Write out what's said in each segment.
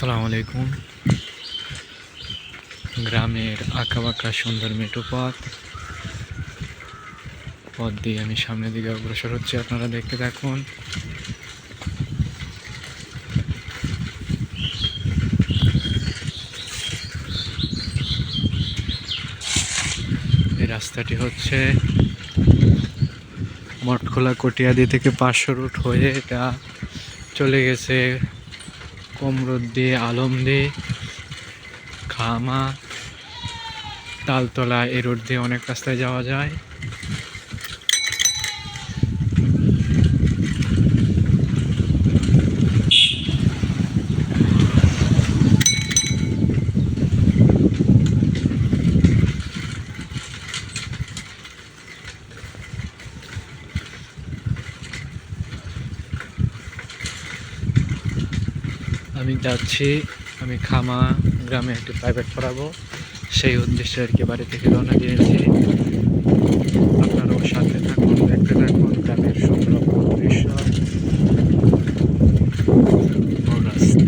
আসসালামু আলাইকুম। গ্রামের আঁকাবাঁকা সুন্দর মেঠো পথ দিয়ে আমি সামনের দিকে অগ্রসর হচ্ছি, আপনারা দেখতে থাকুন। এই রাস্তাটি হচ্ছে মঠখোলা কটিয়াদি থেকে 500 রুট হয়ে এটা চলে গেছে কমরুদ্দি, আলমদি, খামা, তালতলা। এই রোড দিয়ে অনেক রাস্তায় যাওয়া যায়। আমি যাচ্ছি, আমি খামা গ্রামে একটি প্রাইভেট পড়াবো, সেই উদ্দেশ্যে আর কি বাড়ি থেকে রওনা দিয়েছি। আপনারাও সাথে থাকুন, দেখতে থাকুন গ্রামের সুন্দর দৃশ্য ও রাস্তা।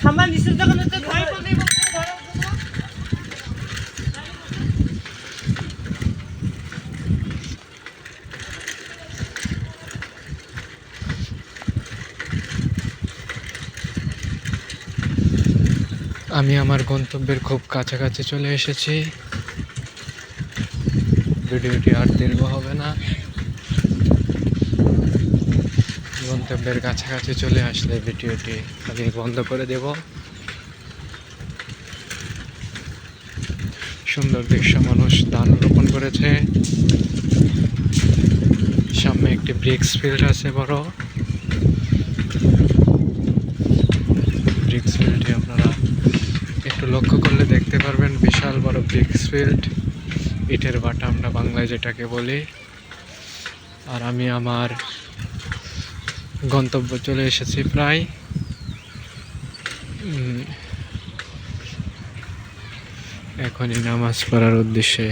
খাম্বার নিচের দোকানে তো ভাই বলে আমি আমার গন্তব্যের খুব কাছাকাছি চলে এসেছি। ভিডিওটি আর দীর্ঘ হবে না। গন্তব্যের কাছাকাছি চলে আসলে ভিডিওটি আমি বন্ধ করে দেব। সুন্দর দৃশ্য, মানুষ ধান রোপণ করেছে। সামনে একটি ব্রিক্স ফিল্ড আছে বড়। ব্রিক্স ফিল্ডে আপনারা একটু লক্ষ্য করলে দেখতে পারবেন, বিশাল বড় ব্রিক্স ফিল্ড, ইটের ভাটা আমরা বাংলায় যেটাকে বলি। আর আমি আমার গন্তব্য চলে এসেছি প্রায়। এখনই নামাজ পড়ার উদ্দেশ্যে